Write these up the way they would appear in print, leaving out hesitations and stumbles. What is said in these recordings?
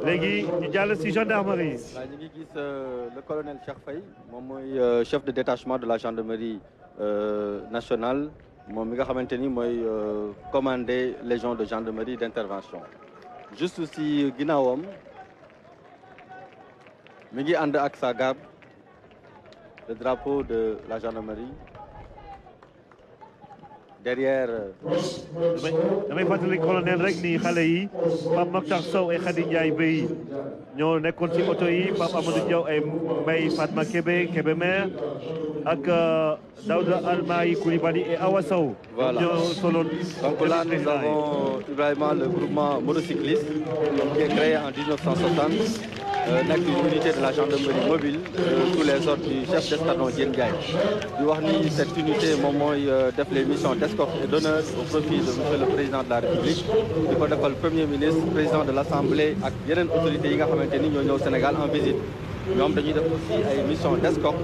léegi ñu jàll si gendarmerie. waaw ñu ngi gis le colonel Cheikh Faye moom mooy chef de détachement de la gendarmerie nationale moom mi nga xamante ni mooy commandé légion de gendarmerie d'intervention. juste si ginnaawam mi ngi ànd ak sa garde le drapeau de la gendarmerie. derrière. damay fàttali colonel rek ni xale yi Pape Makhtar Sow et Khady Ndiaye Bey ñoo nekkoon ci oto yi Pape Amadou Diaw ay Mbaye Fatma Kébémer ak Daouda Almayi Koulibaly et Awa Sow. Voilà. Donc là, nous avons Ibrahima, le groupement motocycliste qui est créé en 1960. Une unité de la gendarmerie mobile sous les ordres du chef d'escadron Diène Ndiaye. di wax ni cette unité moom mooy def les missions d'escorte et d'honneur au profit de monsieur le président de la République di ko defal premier ministre président de l'Assemblée ak yeneen autorités yi nga xamante ni ñoo ñëw Sénégal en visite. ñoom dañuy def aussi ay missions d'escorte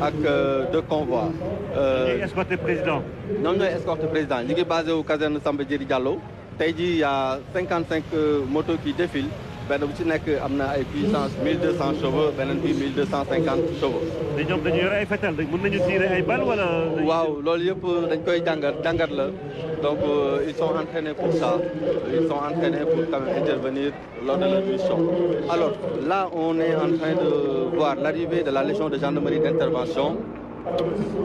ak de convoi. ñooy escorter président. ñoom ñooy escorter président ñu ngi basé wu caserne Samba Diéry Diallo tey jii y a 55 motos qui défilent. benn bu ci nekk am na ay puissance 1200 chevaux beneen bi 1250 chevaux. te ñoom dañu yore ay fetal mën nañu tirer ay balles wala. waaw loolu yëpp dañ koy jàngat la donc ils sont entraînés pour ça ils sont entraînés pour quand même intervenir lors de leur mission. alors là on est en train de voir l'arrivée de la légion de gendarmerie d'intervention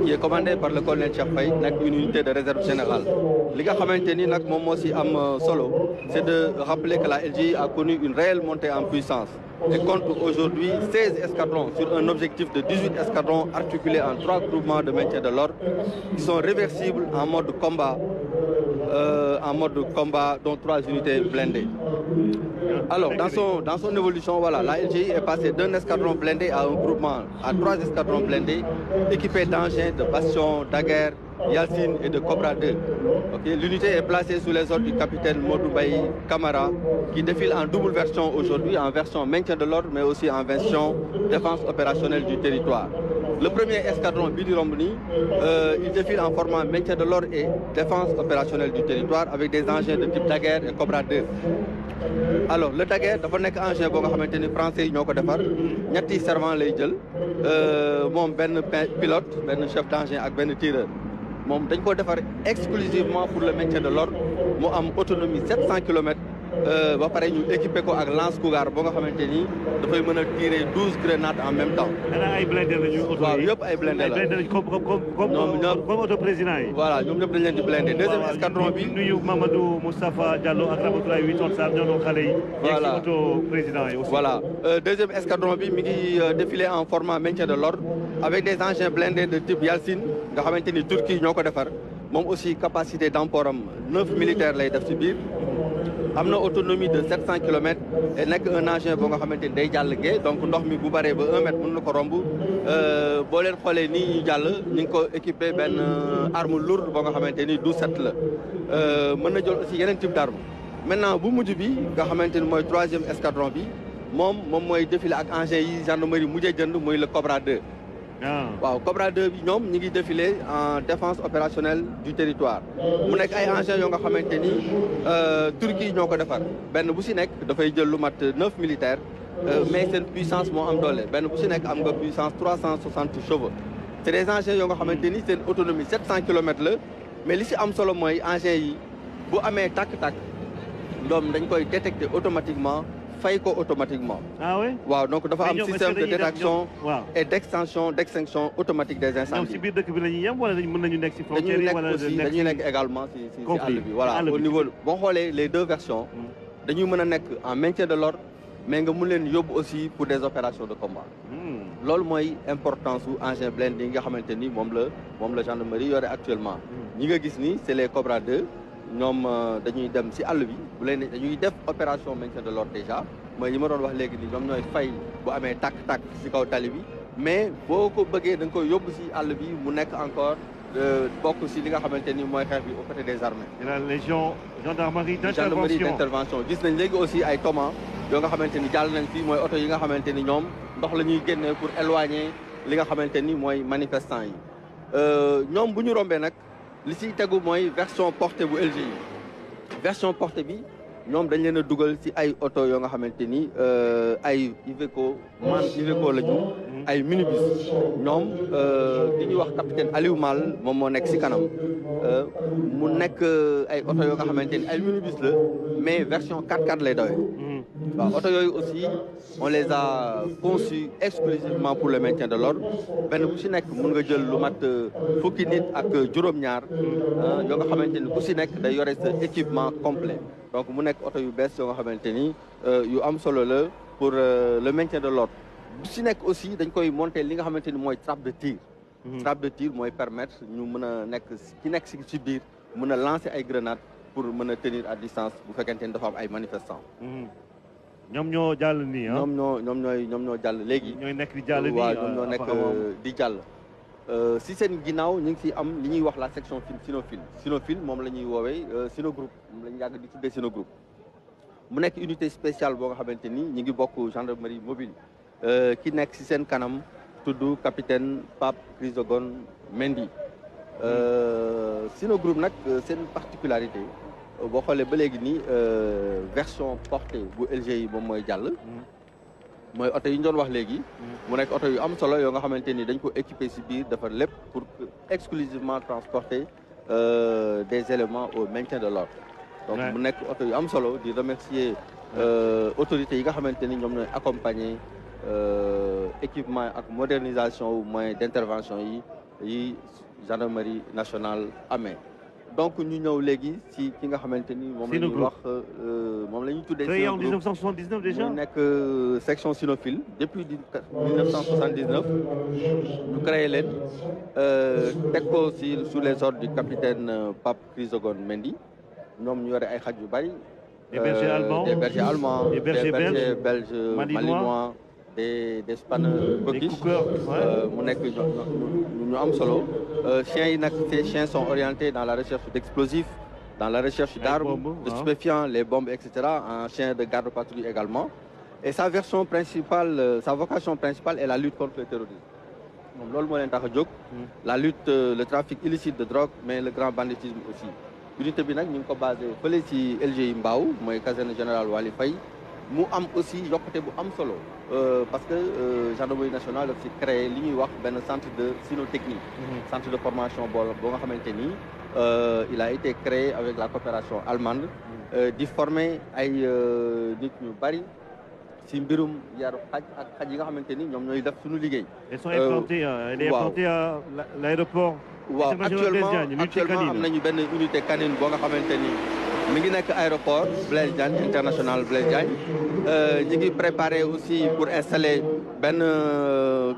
qui est commandée par le colonel Cheikh Faye nekk une unité de réserve générale. li nga xamante ni nag moom moo si am solo c'est de rappeler que la LGI a connu une réelle montée en puissance et compte aujourd'hui 16 escadrons sur un objectif de 18 escadrons articulés en 3 groupements de maintien de l'ordre qui sont réversibles en mode combat dont 3 unités blindées. Alors dans son évolution, voilà, la LGI est passée d'un escadron blindé à un groupement à 3 escadrons blindés équipés d'engins, de bastions, daguerres, Yalcine et de Cobra 2. Okay. L'unité est placée sous les ordres du capitaine Modoubaï Kamara qui défile en double version aujourd'hui, en version maintien de l'ordre mais aussi en version défense opérationnelle du territoire. Le premier escadron Bidi Romboni, il défile en format maintien de l'ordre et défense opérationnelle du territoire avec des engins de type Daguerre et Cobra 2. Alors le Daguerre dafa nekk engin boo nga xamante ni français yi ñoo ko defar ñetti servant lay jël moom benn pilote benn chef d'engin ak benn tireur moom dañ ko defar exclusivement pour le maintien de l'ordre mu am autonomie 700 kilomètres ba pare ñu équipé ko ak lance cougar boo nga xamante ni dafay mën a tirer 12 grenades en même temps. ay blindé la ñu auto waaw yëpp ay blindé la. ay blindé comme auto président yi. voilà ñoom ñëpp dañ leen di blindé. deuxième escadron bi nuyu Mamadou Moustapha Diallo ak Ramatoulaye Witon Sarr ñoo doon xale yi. voilà ci auto président yi aussi. voilà deuxième escadron bi mi ngi défilé en format maintien de l'ordre avec des engins blindés de type Yalcine nga xamante ni Turquie ñoo ko defar moom aussi capacité d'emport am 9 militaires lay def ci biir. am na autonomie de 700 kilomètres et nekk un engin boo nga xamante ni day jàll gee donc ndox mi bu baree ba 1 mètre mën na ko romb boo leen xoolee nii ñu jàll ñu ngi ko équipé benn arme lourde boo nga xamante ni 12-7 la mën na jël aussi yeneen type d'arme maintenant bu mujj bi nga xamante ni mooy 3e escadron bi moom mooy défilé ak engin yi gendarmerie mujjee jënd muy le Cobra 2. waaw Cobra 2 bi ñoom ñi ngi défilé en défense opérationnelle du territoire mu nekk ay engins yoo nga xamante ni Turquie ñoo ko defar benn bu si nekk dafay jël lu mat 9 militaires mais seen puissance moo am doole benn bu si nekk am nga puissance 360 chevaux c'est des engins yoo nga xamante ni seen autonomie 700 kilomètres la mais li si am solo mooy engins yi bu amee tàkk-tàkk doom dañ koy détecter automatiquement fay ko automatiquement. ah oui. waaw donc dafa am système de détection et d'extinction automatique des incendies. ñoom si biir dëkk bi la ñuy yem wala mën nañu nekk si frontière yi wala dañuy nekk également si àll bi voilà au niveau boo xoolee les deux versions dañuy mën a nekk en maintien de l'ordre mais nga mun leen yóbbu aussi pour des opérations de combat. loolu mooy importance su engin blindé yi nga xamante ni moom la gendarmerie yore actuellement. ñi nga gis ni c'est les Cobra 2. ñoom dañuy dem ci àll bi bu leen dañuy def opération maintien de l'ordre déjà mooy yi ma doon wax léegi ni ñoom ñooy fay bu amee tàkk-tàkk ci kaw tali bi mais boo ko bëggee da nga koy yóbbu ci àll bi mu nekk encore bokk ci li nga xamante ni mooy xeex bi aux côtés des armées. la légion gendarmerie d'intervention gis nañ léegi aussi ay Thomas yoo nga xamante ni jàll nañ fii mooy oto yi nga xamante ni ñoom ndox la ñuy génnee pour éloigner li nga xamante ni mooy manifestants yi ñoom bu ñu rombee nag li ci tegu mooy version portée bu LGI version portée bi ñoom dañ leen a dugal ci ay oto yoo nga xamante ni ay Iveco la ñu ay minibus ñoom ki ñuy wax capitaine Aliou Mal moom moo nekk ci kanam mu nekk ay oto yoo nga xamante ni ay minibus la mais version 4x4 lay dawee waaw oto yooyu aussi on les a conçus exclusivement pour le maintien de l'ordre benn bu ci nekk mën nga jël lu mat fukki nit ak juróom-ñaar yoo nga xamante ni ku ci nekk day yore sa équipement complet donc mu nekk oto yu bees yoo nga xamante ni yu am solo la pour le maintien de l'ordre bu ci nekk aussi dañ koy monter li nga xamante ni mooy trappe de tir trappe de tir mooy permettre ñu mën a nekk ki nekk ci biir mën a lancer ay grenades pour mën a tenir à distance bu fekkente ni dafa am ay manifestants ñoom ñoo jàll nii ah. ñoom ñoo jàll léegi. ñooy nekk di jàll nii waaw ñoom ñoo nekk di jàll. si seen ginnaaw ñu ngi si am li ñuy wax la section Sinofil moom la ñuy woowee Sinogroupe moom la ñu yàgg di tuddee Sinogroupe. mu nekk unité spéciale boo nga xamante ni ñu ngi bokk gendarmerie mobile. ki nekk si seen kanam tudd capitaine Pape Chrysogone Mendy. Sinogroupe nag seen particularité. boo xoolee ba léegi nii version portée bu LG yi moom mooy jàll mooy oto yi ñu doon wax léegi mu nekk oto yu am solo yoo nga xamante ni dañ ko équipé si biir dafa lépp pour exclusivement transporter des éléments au maintien de l'ordre donc mu nekk oto yu am solo di remercier autorités yi nga xamante ni ñoom ñooy accompagner équipement ak modernisation wu moyens d'intervention yi gendarmerie nationale amee donc ñu ñëw léegi ci ki nga xamante ni moom la ñuy wax moom la ñuy tuddee. créé en 1979 déjà. mu nekk section Sinofil depuis 1979 ñu créé leen teg ko ci sous les ordres du capitaine Pape Chrysogone Mendy ñoom ñu yore ay xaj yu bari. des bergers allemands des bergers belges malinois des spanners Bockish mu nekk ñu am solo chiens yi nag ces chiens sont orientés dans la recherche d'explosifs dans la recherche d'armes de stupéfiants les bombes etc un chien de garde patrouille également et sa vocation principale est la lutte contre le terrorisme moom loolu moo leen tax a jóg la lutte le trafic illicite de drogue mais le grand banditisme aussi unité bi nag ñu ngi ko basé fële ci LGI Mbao mooy caserne générale Waly Faye mu am aussi yokkute bu am solo parce que gendarmerie nationale daf ci créé li ñuy wax benn centre de cynotechnie centre de formation boo nga xamante ni il a été créé avec la coopération allemande di former ay nit ñu bari ci mbirum yaru xaj ak xaj yi nga xamante ni ñoom ñooy def suñu liggéey. Elles sont implantées à l'aéroport. waaw actuellement am nañu benn unité canine boo nga xamante ni mi ngi nekk aéroport Blaise Diagne international Blaise Diagne ñi ngi préparé aussi pour installer benn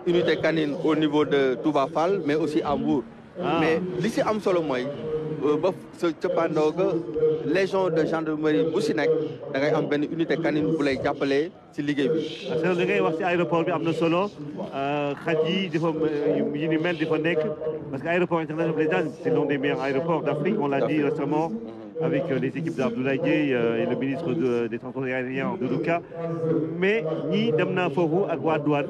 unité canine au niveau de Touba Fall mais aussi à Mbour. mais li ci am solo mooy ba sa cëppaandoo ga légion de gendarmerie bu ci nekk da ngay am benn unité canine bu lay jàppale ci liggéey bi. parce que li ngay wax ci aéroport bi am na solo xaj yi dafa yi ni mel dafa nekk parce que aéroport international Blaise Diagne c'est l'un des meilleurs aéroports d'Afrique on l'a dit récemment. avec les équipes d'Abdoulaye Dièye et le ministre des Transports aériens Doudou Ka mais ñii dem naa foofu ak waa douane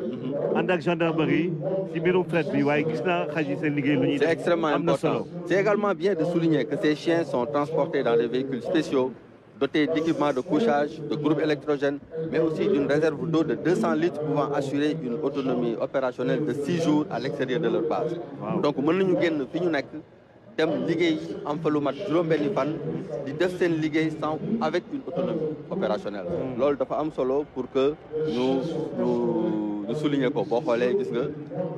ànd ak gendarmerie ci mbirum fret bi waaye gis naa xaj yi seen liggéey lu ñuy def. C'est extrêmement important. C'est également bien de souligner que ces chiens sont transportés dans des véhicules spéciaux dotés d'équipements de couchage, de groupes électrogènes, mais aussi d'une réserve d'eau de 200 litres pouvant assurer une autonomie opérationnelle de 6 jours à l'extérieur de leur base. Donc mën nañu génn fi ñu nekk dem liggéey am fa lu mat juróom-benni fan di def seen liggéey sans avec une autonomie opérationnelle. loolu dafa am solo pour que ñu souligner ko boo xoolee gis nga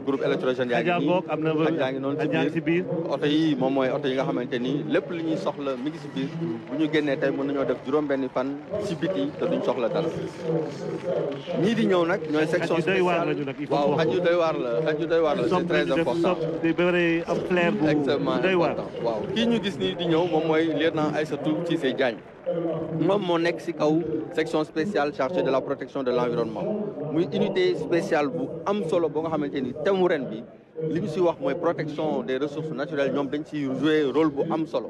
groupe électrogène yaa ngi nii am na yaa ngi noonu ci biir oto yi moom mooy oto yi nga xamante ni lépp li ñuy soxla mi ngi si biir bu ñu génnee tey mën nañoo def juróom-benni fan si biti te duñ soxla dara ñii di ñëw nag ñooy section spéciale waaw xaj yu doy waar la c'est très important waaw kii ñu gis nii di ñëw moom mooy lieutenant Aïssatou Cissé Diagne moom moo nekk ci kaw section spéciale chargée de la protection de l'environnement muy unité spéciale bu am solo boo nga xamante ni thème ren bi li ñu ci wax mooy protection des ressources naturelles ñoom dañ ci jouer rôle bu am solo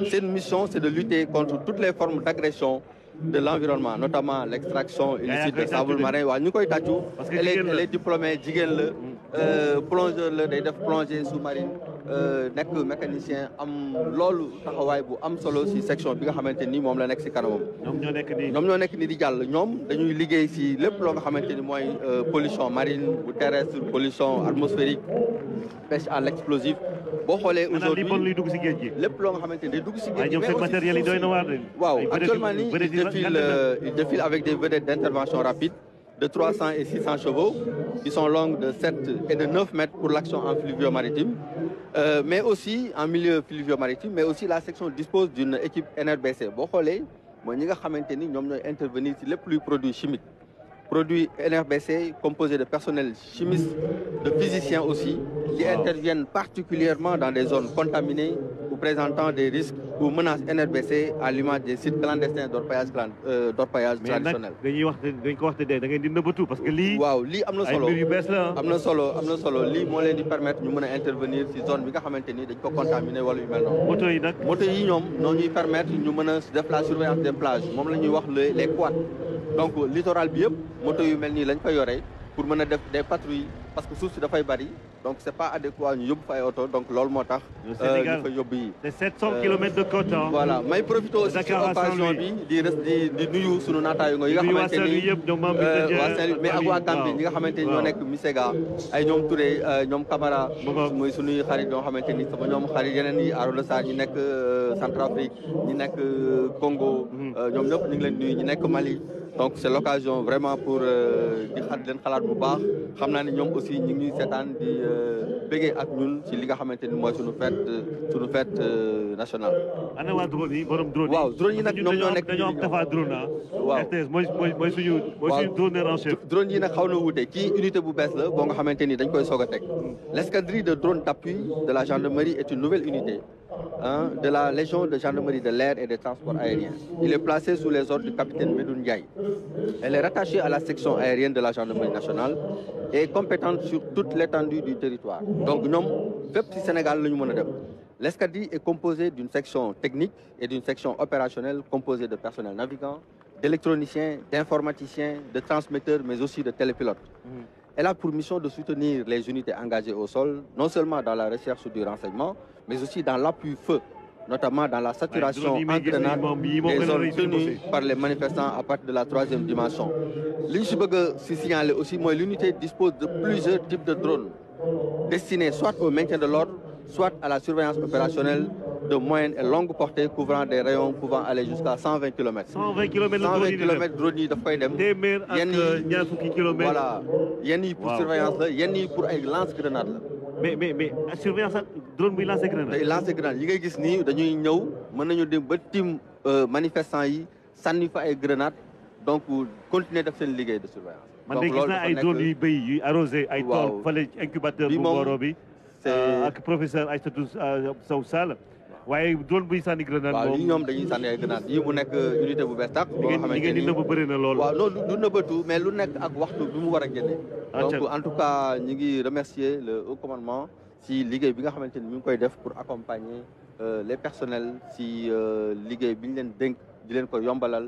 seen mission c'est de lutter contre toutes les formes d'agression de l'environnement, notamment l'extraction illicite de sable marin. Waaw ñu koy tàccu. Elle est diplômée jigéen la. Plongeur la day def plongée sous-marine. Nekk mécanicien am loolu taxawaay bu am solo si section bi nga xamante ni moom la nekk si kanamam. ñoom ñoo nekk ni di jàll ñoom dañuy liggéey si lépp loo nga xamante ni mooy pollution marine ou terrestre, pollution atmosphérique, pêche à l'explosif. boo xoolee aujourd'hui lépp loo nga xamante ni day dugg si géej gi. Waaw actuellement nii il défile avec des vedettes d'intervention rapide de 300 et 600 chevaux qui sont longues de 7 et de 9 mètres pour l'action en fluvio-maritime, mais aussi en milieu fluvio-maritime, mais aussi la section dispose d'une équipe NRBC. Boo xoolee mooy ñi nga xamante ni ñoom ñooy intervenir ci lépp luy produit chimique. Produits NRBC composés de personnel chimiste, de physiciens aussi, qui interviennent particulièrement dans des zones contaminées ou présentant des risques ou menaces NRBC à l'image des sites clandestins d'orpaillage traditionnel. Mais dañ ko wax da ngeen di nëbbatu parce que lii. waaw lii am na solo ay mbir yu bees la am na solo lii moo leen di permettre ñu mën a intervenir ci zone bi nga xamante ni dañ ko contaminé wala yu mel noonu. moto yi nag moto yi ñoom noo ñuy permettre ñu mën a def la surveillance des plages moom la ñuy wax les quads. Donc littoral bi yëpp moto yu mel nii lañ ko yoree pour mën a def des patrouilles parce que suuf si dafay bari donc c'est pas adéquat ñu yóbbu fa ay oto donc loolu moo tax. ñu fa yóbbu yi. c'est 700 kilomètres de côte. Voilà may profité aussi ci occasion bi di nuyu sunu naataango yi nga xamante ni waa Saint-Louis mais ak waa Gambie ñi nga xamante ni ñoo nekk Misega ay ñoom Touré ñoom Camara muy sunuy xarit ñoo xamante ni sama ñoom xarit yeneen yi Arona Sarr ñi nekk Centrafrique ñi nekk Congo ñoom ñëpp ñu ngi leen nuyu ñi nekk Mali. Donc c'est l'occasion vraiment pour di leen xalaat bu baax xam naa ne ñoom aussi ñu ngi seetaan di bëggee ak ñun ci li nga xamante ni mooy suñu fête nationale. ana waa drone yi borom drone yi. waaw drone yi nag ñoom ñoo nekk dañoo am Tafa drone ah. waaw RTS mooy suñu drone en chef. drone yi nag xaw na wuute kii unité bu bees la boo nga xamante ni dañ koy soog a teg. L'escadrille de drones d'appui de la gendarmerie est une nouvelle unité. De la Légion de gendarmerie de l'air et des transports aériens. Il est placé sous les ordres du capitaine Medoune Ndiaye. Elle est rattachée à la section aérienne de la gendarmerie nationale et est compétente sur toute l'étendue du territoire. Donc ñoom fépp ci Sénégal la ñu mën a dem. L'escadrille est composée d'une section technique et d'une section opérationnelle composée de personnel navigant, d'électroniciens, d'informaticiens, de transmetteurs, mais aussi de télépilotes. Elle a pour mission de soutenir les unités engagées au sol, non seulement dans la recherche du renseignement, mais aussi dans l'appui feu, notamment dans la saturation entraînante des zones tenues par les manifestants à partir de la 3e dimension. Li ñu si bëgg a si signaler aussi mooy l'unité dispose de plusieurs types de drones destinés soit au maintien de l'ordre, soit à la surveillance opérationnelle de moyenne et longue portée couvrant des rayons pouvant aller jusqu'à 120 km. 120 km drone yi daf koy dem. téeméer ak ñaar fukki kilomètres. Voilà yenn yi pour surveillance la yenn yi pour ay lance-grenade la. mais surveillance ak drone buy lancer grenade. day lancer grenade yi ngay gis nii dañuy ñëw mën nañu dem ba tim manifestants yi sànni fa ay grenade donc continuer def seen liggéey de surveillance. man de gis naa ay drone yuy béy yuy arrosé ay tool fële incubateur bu Mboro bi. ak professeur Aïssatou Sow Sall. waaye drone buy sànni grenade moom. waaw lii ñoom dañuy sànni ay grenade yi mu nekk unité bu bees tax. boo xamante ni ngeen di nëbb bëri na lool. waaw loolu du nëbbatu mais lu nekk ak waxtu bi mu war a génne. donc en tout cas ñu ngi remercier le haut commandement si liggéey bi nga xamante ni ñu ngi koy def pour accompagner les personnels si liggéey bi ñu leen dénk di leen ko yombalal.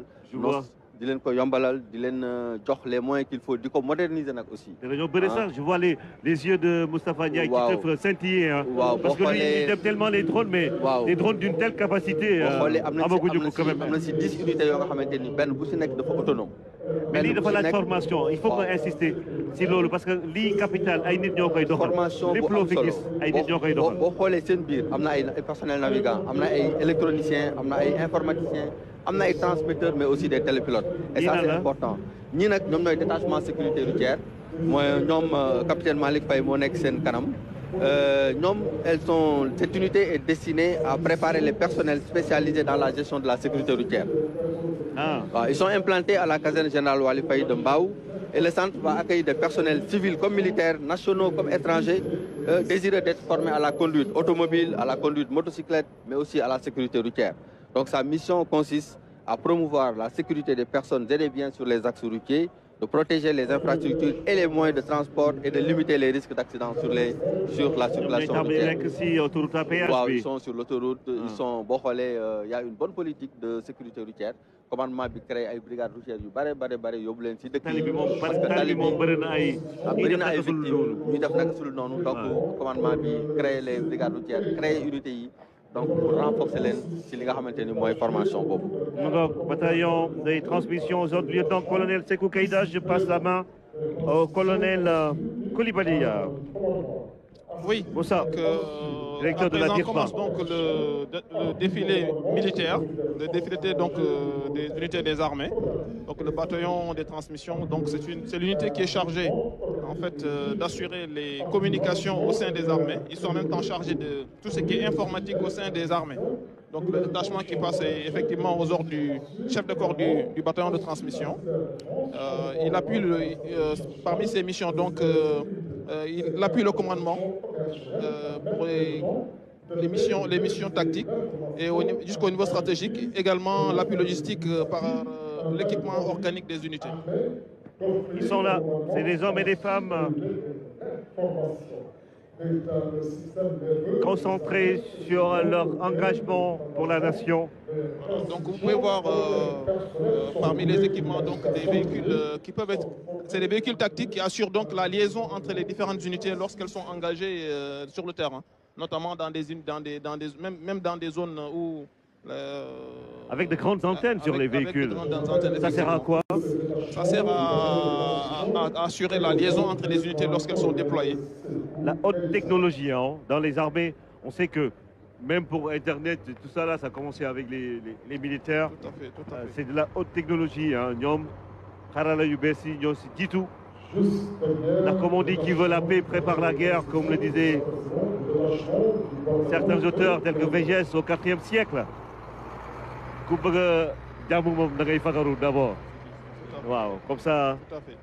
di leen ko yombalal di leen jox les moyens qu'il faut di ko moderniser nag aussi. te dañoo bëri sax je vois les yeux de Moustapha Ndiaye. waaw qui te scintiller ah. waaw parce que lui il aime tellement les drones mais. waaw des drones d'une telle capacité. amaguñu ko quand même am na si 10 unités yoo nga xamante ni benn bu si nekk dafa autonome. mais lii dafa laaj formation il faut nga insister si loolu parce que lii capital ay nit ñoo koy doxal. formation bu lépp loo am fi solo gis ay nit ñoo koy doxal. boo xoolee seen biir am na ay personnel navigant am na ay électroniciens am na ay informaticiens am na ay transmetteurs mais aussi des télépilotes. et ça c'est important ñii nag ñoom ñooy détachement sécurité routière mooy ñoom capitaine Malick Faye moo nekk seen kanam. Cette unité est destinée à préparer les personnels spécialisés dans la gestion de la sécurité routière. Ils sont implantés à la caserne générale Wali Faye de Mbao et le centre va accueillir des personnels civils comme militaires, nationaux comme étrangers, désireux d'être formés à la conduite automobile, à la conduite motocyclette, mais aussi à la sécurité routière. Donc sa mission consiste à promouvoir la sécurité des personnes et des biens sur les axes routiers, de protéger les infrastructures et les moyens de transport et de limiter les risques d'accident sur la circulation routière. Ils sont sur l'autoroute, ils sont il y a une bonne politique de sécurité routière. commandement bi créé ay brigades routières yu bare yóbbu leen ci dëkk tali bi moom parce que tali bi bëri na ay victimes ñu def naka sul noonu donc commandement bi créé les brigades routières créé unités yi donc pour renforcer leen ci li nga xamante ni mooy formation boobu. Bataillon de transmission aujourd'hui, lieutenant-colonel Sékou Keïda, je passe la main au colonel Koulibaly. Oui, Moussa, directeur de la DIRPA. Commence donc le défilé militaire, le défilé donc, des unités des armées. Donc le bataillon des transmissions, donc c'est l'unité qui est chargée en fait d'assurer les communications au sein des armées. Ils sont en même temps chargés de tout ce qui est informatique au sein des armées. Donc le détachement qui passe est effectivement aux ordres du chef de corps du bataillon de transmission. Il appuie parmi ses missions donc il appuie le commandement pour les missions tactiques et jusqu'au niveau stratégique, également l'appui logistique par l'équipement organique des unités. Ils sont là, c'est des hommes et des femmes concentrés sur leur engagement pour la nation. Voilà, donc vous pouvez voir parmi les équipements donc des véhicules qui peuvent être, c'est des véhicules tactiques qui assurent donc la liaison entre les différentes unités lorsqu'elles sont engagées sur le terrain, notamment même dans des zones où avec de grandes antennes sur les véhicules. Ça sert à quoi? Ça sert à assurer la liaison entre les unités lorsqu'elles sont déployées. La haute technologie, hein, dans les armées, on sait que même pour Internet, tout ça là, ça a commencé avec les militaires. Tout à fait. C'est de la haute technologie. Ñoom xarala yu bees yi ñoo si jiitu. Ndax comme on dit, qui veut la paix prépare la guerre, comme le disaient certains auteurs tels que Végès au IVe siècle. Ku bëgg a jàmm moom da ngay fagaru d'abord. Waaw, comme ça. Tout à fait.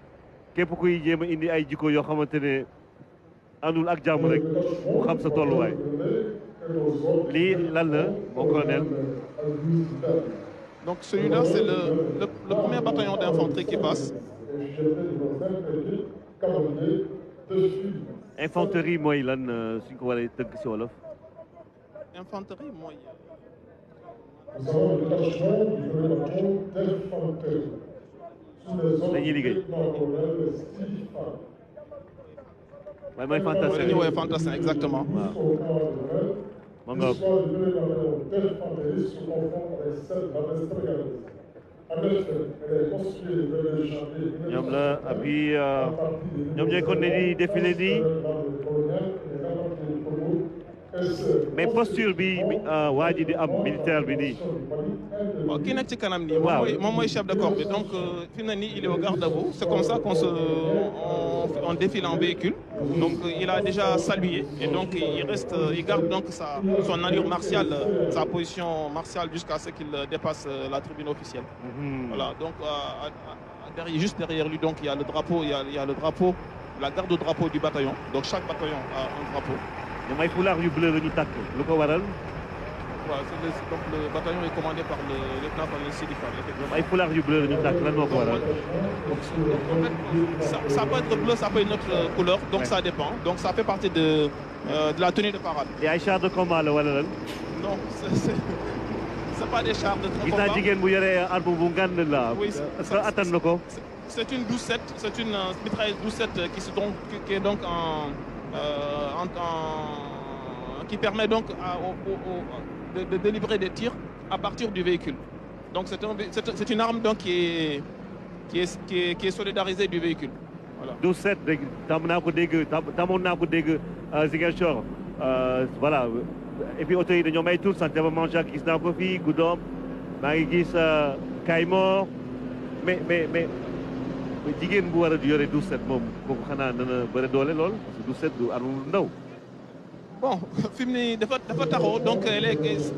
Képp kuy jéem a indi ay jikko yoo xamante ne àndul ak jàmm rek mu xam sa tolluwaay. Lii lan la, mon colonel? Donc celui-là, c'est le premier bataillon d'infanterie qui passe. Infanterie mooy lan suñ ko waree tëgg si wolof? Infanterie mooy. Nous avons le détachement du peloton d'infanterie sous les ordres du lieutenant-colonel Steve Fan. waaye mooy fantassin. Oui, fantassin, exactement. L'histoire du peloton d'infanterie se confond avec celle de la Vestragales. En effet, elle est construite vers les chantiers. ñoom la et puis ñoom ñooy kon ne di défilé nii. Mais posture bi waa ji di am militaire bi nii. Bon, qui nekk ci kanam nii. moom mooy chef de corps bi donc fi mu ne nii il est au garde-à-vous. C'est comme ça on défile en véhicule. Donc il a déjà salué et donc il garde donc son allure martiale, sa position martiale jusqu'à ce qu'il dépasse la tribune officielle. Voilà, donc juste derrière lui donc il y a le drapeau, il y a le drapeau, la garde au drapeau du bataillon. Donc chaque bataillon a un drapeau. ñoom ay fulaar yu bleu la ñu takk lu ko waral. Voilà, donc le bataillon est commandé par le lieutenant-colonel Sidi Fall. ñoom ay fulaar yu bleu la ñu takk lan moo ko waral. En fait, ça peut être bleu, ça peut être une autre couleur, donc ça dépend. Donc ça fait partie de la tenue de parade. Et ay chars de combat la wala lan? Non, c'est pas des chars de combat. Gis naa jigéen bu yore arme bu ngand la. Oui, est-ce que attan na ko? C'est une 12-7, c'est une mitrailleuse 12-7 qui est donc qui permet donc de délivrer des tirs à partir du véhicule. Donc c'est une arme donc qui est solidarisée du véhicule. Voilà. 12-7 dégg tamoon naa ko dégg Ziguinchor voilà et puis oto yi dañoo may tur sant ba Manjaak gis naa ko fii Goudomp maa ngi gis Kayemor mais jigéen bu war a di yore 12-7 moom kooku xanaa dana bëri doole lool parce que 12-7 du arme bu ndaw. Bon, fi mu ne dafa taxaw donc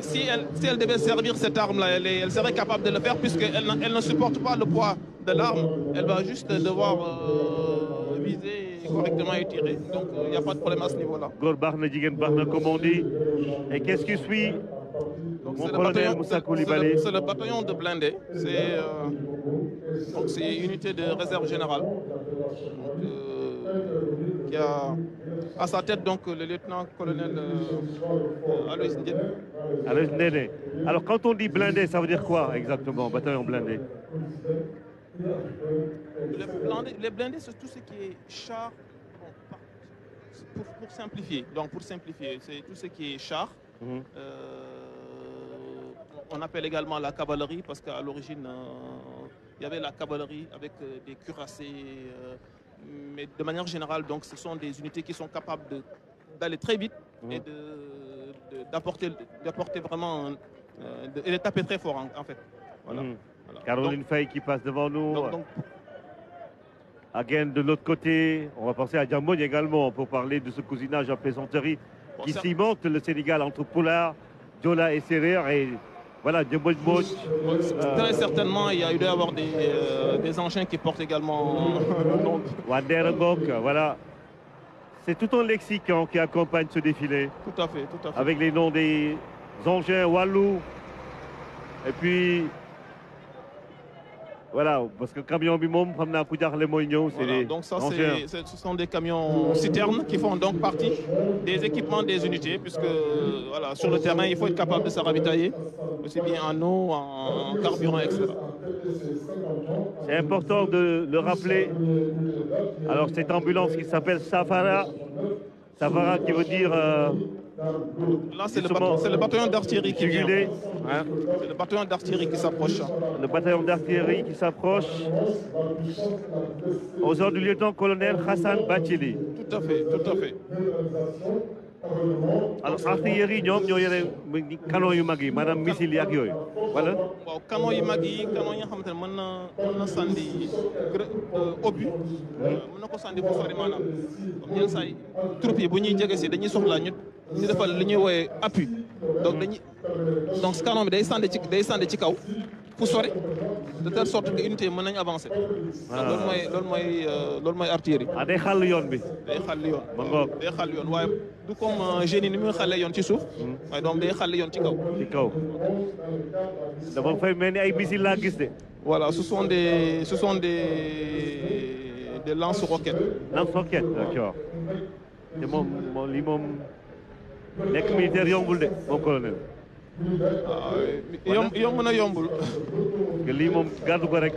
si elle devait servir cette arme-là, elle serait capable de le faire puisqu'elle ne supporte pas le poids de l'arme. Elle va juste devoir viser correctement et tirer. Donc il n'y a pas de problème à ce niveau-là. Góor baax na jigéen baax na comme on dit. Et qu'est-ce qui suit? Donc Mon colonel Moussa Koulibaly. C'est le bataillon de blindés. Donc c'est une unité de réserve générale qui a à sa tête donc le lieutenant-colonel Aloïs Ndiémé. Aloïs Ndiémé. Alors quand on dit blindé, ça veut dire quoi exactement, bataillon blindé? Les blindés, c'est tout ce qui est char, pour simplifier. Donc pour simplifier, c'est tout ce qui est char. On appelle également la cavalerie parce qu'à l'origine, il y avait la cavalerie avec des cuirassés. Mais de manière générale, donc, ce sont des unités qui sont capables d'aller très vite et d'apporter vraiment et de taper très fort en fait. Voilà. Voilà. Caroline Faye qui passe devant nous. Again de l'autre côté, on va penser à Diambogne également pour parler de ce cousinage en plaisanterie qui cimente le Sénégal entre Poulard, Diola et Serer. Et voilà, Diambogne. Très certainement, il y a eu d'avoir des engins qui portent également le nom. Wanderengok, voilà. C'est tout un lexicon qui accompagne ce défilé. Tout à fait, tout à fait. Avec les noms des engins Wallou. Et puis, voilà, parce que le camion Bimom, donc ça, ce sont des camions citernes qui font donc partie des équipements des unités, puisque voilà, sur le terrain, il faut être capable de se ravitailler, aussi bien en eau, en carburant, etc. C'est important de le rappeler. Alors cette ambulance qui s'appelle Safara, Safara qui veut dire... Là, c'est le bataillon d'artillerie qui vient. Hein? C'est le bataillon d'artillerie qui s'approche. Le bataillon d'artillerie qui s'approche aux ordres du lieutenant-colonel Hassan Bachili. Tout à fait, tout à fait. Alors artillerie ñoom ñoo yore canon yu mag yi maanaam missile yi ak yooyu wala. waaw canon yu mag yi canon yi nga xamante ne mën na sànni obus mën na ko sànni bu sori maanaam comme yenn saa yi troupes yi bu ñuy jege si dañuy soxla ñu defal li ñuy woowee appui donc ce canon bi day sànni ci kaw fu sori de telle sorte que unité mën nañu avancer. loolu mooy artillerie. day xàll yoon bi. day xàll yoon. day xàll yoon waaye du comme génie ni muy xàllee yoon ci suuf. waaye donc day xàll yoon ci kaw. ci kaw. dafa fay mel ni ay missiles laa gis de. voilà ce sont des lance-roquettes. Lance-roquettes, d'accord. te moom lii moom nekk militaire yombul de mon colonel. yomb na yombul. que lii moom gàddu ko rek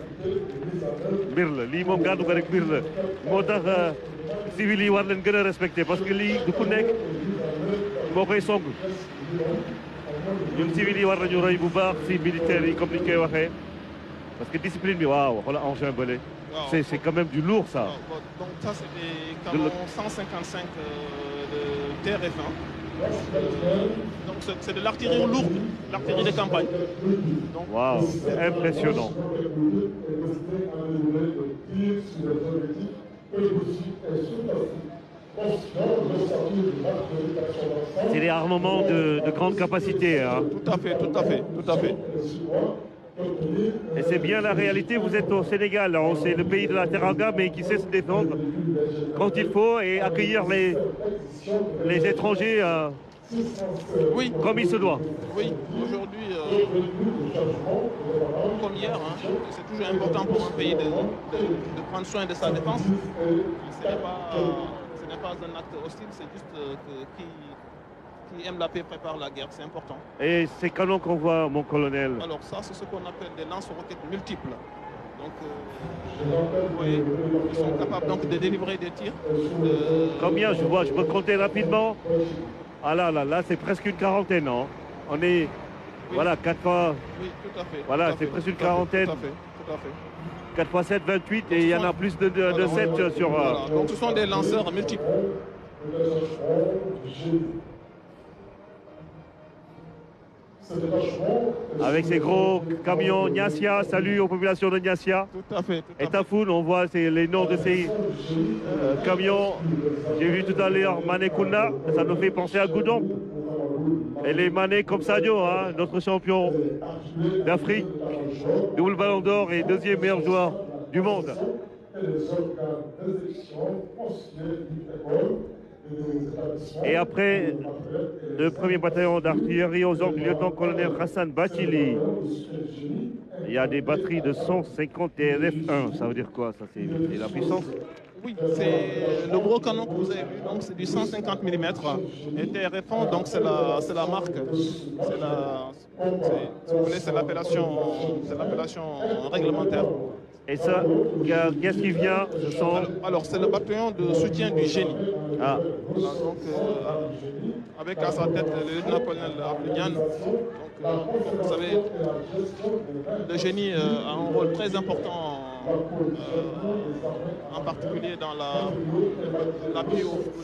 mbir la lii moom gàddu ko rek mbir la moo tax civil yi war leen gën a respecté parce que lii du ku nekk moo koy song ñun civil yi war nañu roy bu baax si militaires yi comme ni ñu koy waxee parce que discipline bi waaw xoolal engin bële c'est quand même du lourd ça. Donc ça c'est des canons 155 de TRF1. Donc c'est de l'artillerie lourde, l'artillerie de campagne. Waouh, c'est impressionnant. C'est des armements de grande capacité. Hein. Tout à fait, tout à fait, tout à fait. Et c'est bien la réalité, vous êtes au Sénégal, hein. C'est le pays de la Teranga, mais qui sait se défendre quand il faut et accueillir les étrangers oui. Comme il se doit. Oui, aujourd'hui, comme hier, hein, c'est toujours important pour un pays de prendre soin de sa défense. Ce n'est pas un acte hostile, c'est juste qui aime la paix prépare la guerre, c'est important. Et ces canons qu'on voit, mon colonel? Alors ça, c'est ce qu'on appelle des lance-roquettes multiples. Donc, vous voyez, ils sont capables donc de délivrer des tirs. Combien je vois? Je peux compter rapidement. Ah là, c'est presque une quarantaine, non? On est, oui. Voilà, 4 fois... Oui, tout à fait. Voilà, c'est presque une quarantaine. Tout à fait. 4 fois 7, 28, et il y en a plus de 7 sur... Voilà. Donc ce sont des lanceurs multiples. Avec ces gros camions Niassia, salut aux populations de Niassia. Tout à fait. Et Tafoun, on voit les noms de ces camions. J'ai vu tout à l'heure Mané Kounda, ça nous fait penser à Goudon. Et les Mané comme Sadio, hein, notre champion d'Afrique, double ballon d'or et deuxième meilleur joueur du monde. Et après, le premier bataillon d'artillerie aux ordres du lieutenant-colonel Hassan Bachili. Il y a des batteries de 150 TRF-1. Ça veut dire quoi? Ça, c'est la puissance? Oui, c'est le gros canon que vous avez vu, donc c'est du 150 mm. Et TRF-1, donc c'est la marque. C'est l'appellation réglementaire. Et ça, qu'est-ce qui vient? Alors, c'est le bataillon de soutien du génie. Ah. Voilà, donc, avec à sa tête le lieutenant-colonel Abdoudiane. Vous savez, le génie a un rôle très important, en particulier dans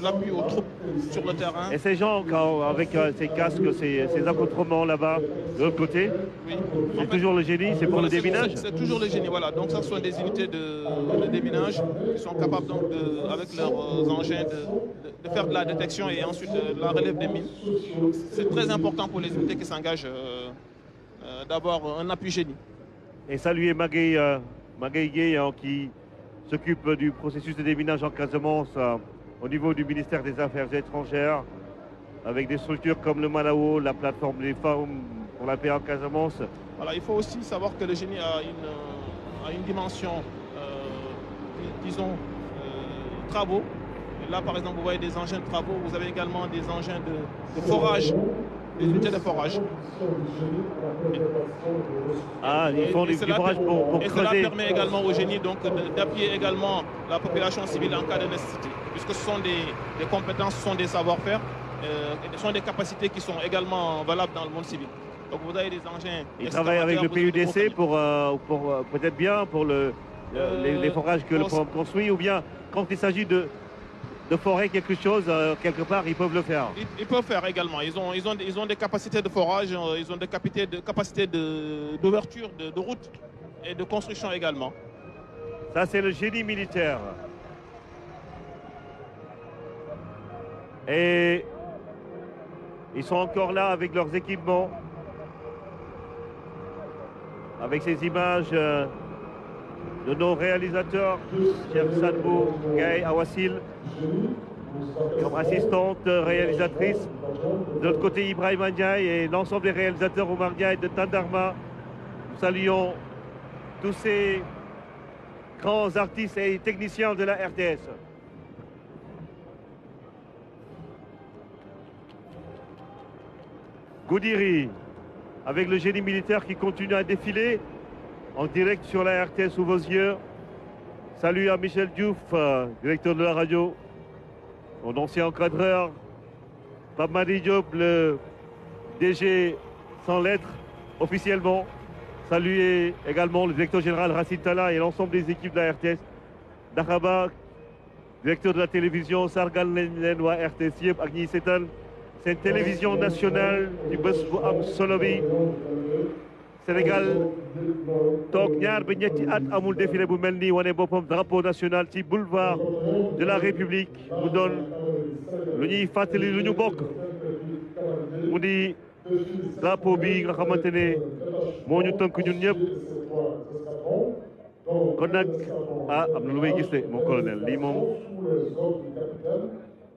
l'appui aux troupes sur le terrain. Et ces gens, avec ces casques, ces accoutrements là-bas, de l'autre côté, oui. C'est toujours le génie, c'est pour le déminage? C'est toujours le génie, voilà. Donc ça, ce sont des unités de déminage qui sont capables, donc, avec leurs engins, de faire de la détection et ensuite de la relève des mines. C'est très important pour les unités qui s'engagent d'avoir un appui génie. Et saluer Magay Gueye, qui s'occupe du processus de déminage en Casamance au niveau du ministère des Affaires étrangères, avec des structures comme le Malao, la plateforme des femmes pour la paix en Casamance. Voilà, il faut aussi savoir que le génie a une dimension, disons, travaux. Et là, par exemple, vous voyez des engins de travaux, vous avez également des engins de forage, des unités de forage. Ah, ils font du forage pour creuser. Cela permet également au génie d'appuyer également la population civile en cas de nécessité, puisque ce sont des compétences, ce sont des savoir-faire, ce sont des capacités qui sont également valables dans le monde civil. Donc vous avez des engins. Ils travaillent avec le PUDC pour peut-être bien pour les forages que le programme construit, ou bien quand il s'agit de forer quelque chose, quelque part, ils peuvent le faire. Ils peuvent faire également. Ils ont des capacités de forage, ils ont des capacités d'ouverture de route et de construction également. Ça, c'est le génie militaire. Et ils sont encore là avec leurs équipements, avec ces images de nos réalisateurs, chef Sadbo, Gaye Awassil, comme assistante réalisatrice. De l'autre côté, Ibrahim Ndiaye et l'ensemble des réalisateurs Omar Ndiaye de Tandarma. Nous saluons tous ces grands artistes et techniciens de la RTS. Goudiri, avec le génie militaire qui continue à défiler en direct sur la RTS sous vos yeux. Salut à Michel Diouf, directeur de la radio, mon ancien encadreur, Pape Madi Diop, le DG sans lettres officiellement. Saluer également le directeur général Racine Tala et l'ensemble des équipes de la RTS. Dakhaba, directeur de la télévision, Sargal Lenwa RTS Yep, Agni Setan. C'est une télévision nationale du bés bu am solo bi. Sénégal toog ñaar ba ñetti at amul défilé bu mel nii wane boppam drapeau national ci boulevard de la République mu doon lu ñuy fàttali lu ñu bokk mu di drapeau bi nga xamante ne moo ñu tënk ñun ñëpp kon nag am na lu may gis de mon colonel lii moom.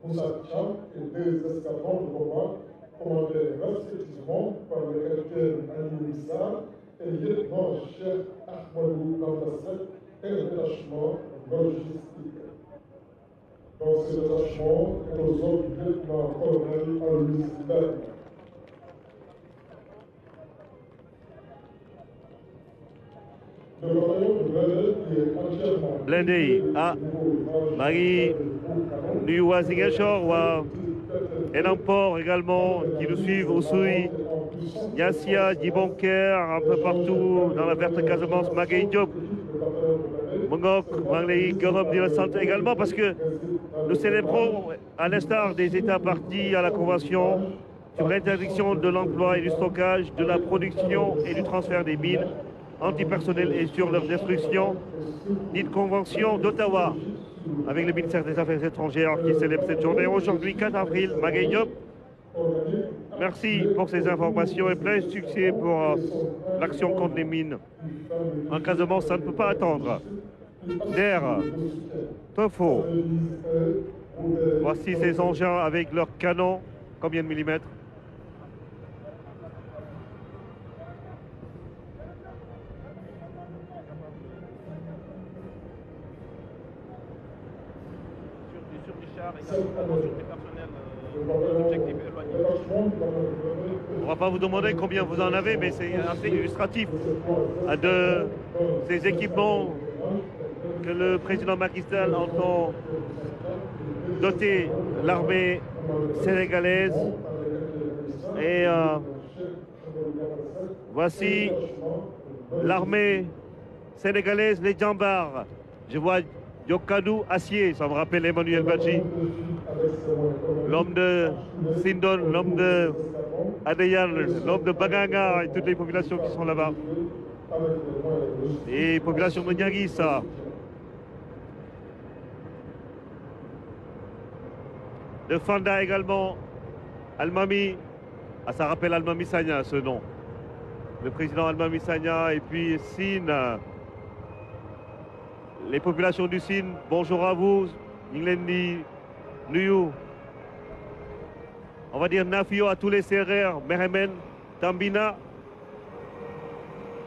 Moussa Tcham et 2 escadrons de combat commandés respectivement par le capitaine Ali Missar et le lieutenant-chef Ahmadou Lambassek et le détachement logistique. Donc ce détachement est aux ordres du lieutenant-colonel Ali Zidane. blindé yi maa ngi nuyu waa Ziguinchor waa Enampor également qui nous suivent Oussouye, Niassia, Djibonker, un peu partout dans la verte Casamance. Magay Diop mu ngoog maa ngi lay gërëm di la sant également parce que nous célébrons à l'instar des États partis à la Convention sur l'interdiction de l'emploi et du stockage, de la production et du transfert des mines antipersonnelles et sur leur destruction, dite Convention d'Ottawa, avec le ministère des Affaires étrangères qui célèbre cette journée aujourd'hui, 4 avril. Magay Diop, merci pour ces informations et plein de succès pour l'action contre les mines. En Casamance, ça ne peut pas attendre. Der, Tofo, Voici ces engins avec leurs canons. Combien de millimètres? Sur du char et sur du personnel objectif éloigné. On ne va pas vous demander combien vous en avez, mais c'est assez illustratif de ces équipements que le président Macky Sall entend doter l'armée sénégalaise. Et voici l'armée sénégalaise, les Djambars. Je vois Yokadou Acier, ça me rappelle Emmanuel Badji, l'homme de Sindon, l'homme de Adeyan, l'homme de Baganga et toutes les populations qui sont là-bas. Et populations de Niagissa. De Fanda également, Almami, ça rappelle Almami Sagna ce nom. Le président Almami Sagna et puis Sine. Les populations du Sine, bonjour à vous. Ninglendi, Nuyu. On va dire Nafio à tous les serrères, Mehemen, Tambina.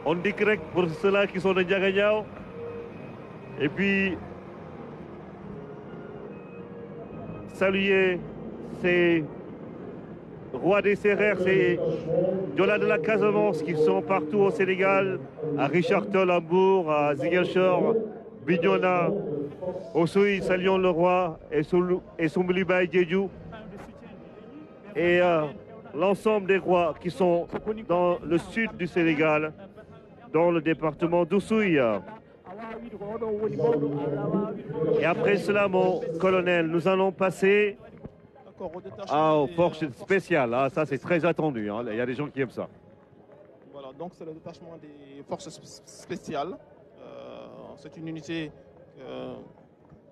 On dit grec pour ceux-là qui sont de Ndiaganyao. Et puis, saluer ces rois des serrères, ces Diola de la Casamance qui sont partout au Sénégal, à Richard Toll, à Hambourg, à Ziguinchor, Bignona, Ossoui, saluons le roi, et Soumoulibaï Djedjou, et l'ensemble des rois qui sont dans le sud du Sénégal, dans le département d'Oussouy. Et après cela, mon colonel, nous allons passer aux forces spéciales. Ah, ça, c'est très attendu. Hein. Il y a des gens qui aiment ça. Voilà, donc c'est le détachement des forces spéciales. C'est une unité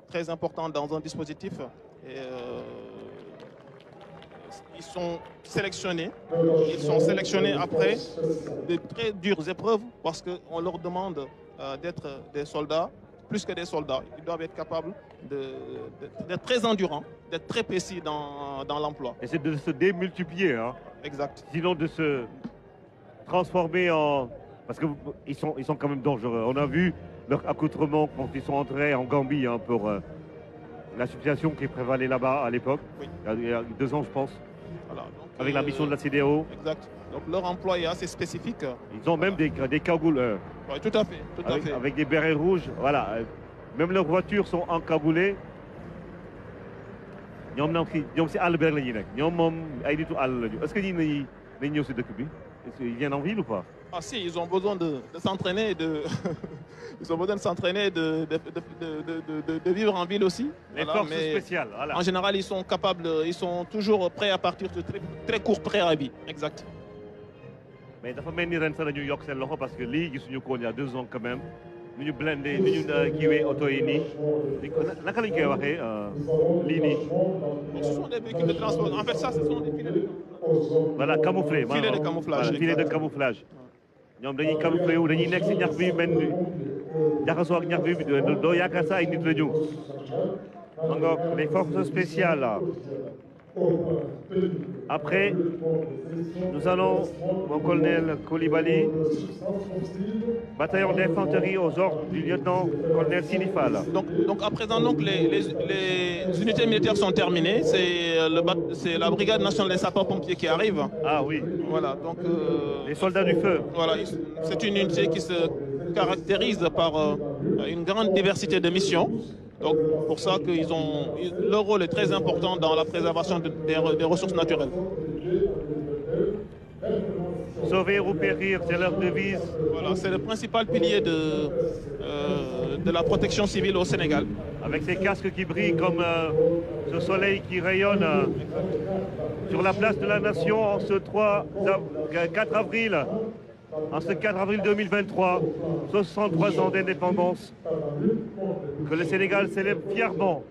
très importante dans un dispositif. Et, ils sont sélectionnés. Ils sont sélectionnés après de très dures épreuves parce qu'on leur demande d'être des soldats, plus que des soldats. Ils doivent être capables d'être très endurants, d'être très précis dans l'emploi. Et c'est de se démultiplier. Hein. Exact. Sinon de se transformer en... Parce qu'ils sont quand même dangereux. On a vu leur accoutrement quand ils sont entrés en Gambie hein, pour la situation qui prévalait là-bas à l'époque, oui. Il y a 2 ans je pense, voilà, donc, avec la mission de la CEDEAO. Exact. Donc leur emploi est assez spécifique. Ils ont même des cagoules. Oui, tout à fait. Avec des bérets rouges, voilà. Même leurs voitures sont encagoulées. Est-ce qu'ils viennent en ville ou pas? Ah si, ils ont besoin de s'entraîner, ils ont besoin de s'entraîner, de vivre en ville aussi. Les forces spéciales, voilà. En général, ils sont capables, ils sont toujours prêts à partir de très court préavis. Exact. Mais dafa mel ni ren sax dañu yokk seen loxo parce que lii gisuñu ko il y a 2 ans quand même. Nous ñu blindé, nous ñu kiiwee oto yi nii. Naka lañ koy waxee lii nii. Ce sont des véhicules de transport. En fait, ça, ce sont des filets de camouflage. Voilà, camouflés. Filets de camouflage. Voilà, filets de camouflage. ñoom dañuy camouflé wu dañuy nekk si ñax bi mel ni jaxasoo ak ñax bi doo yaakaar sa ay nit la ñu. Donc les forces spéciales. Après, nous allons, mon colonel Koulibaly, bataillon d'infanterie aux ordres du lieutenant-colonel Sinifal. Donc à présent, donc, les unités militaires sont terminées. C'est la brigade nationale des sapeurs-pompiers qui arrive. Ah oui. Voilà, donc... les soldats du feu. Voilà, c'est une unité qui se caractérise par une grande diversité de missions. Donc, pour ça que leur rôle est très important dans la préservation des ressources naturelles. Sauver ou périr, c'est leur devise. Voilà, c'est le principal pilier de la protection civile au Sénégal. Avec ces casques qui brillent comme ce soleil qui rayonne sur la place de la Nation en ce 4 avril. En ce 4 avril 2023, 63 ans d'indépendance, que le Sénégal célèbre fièrement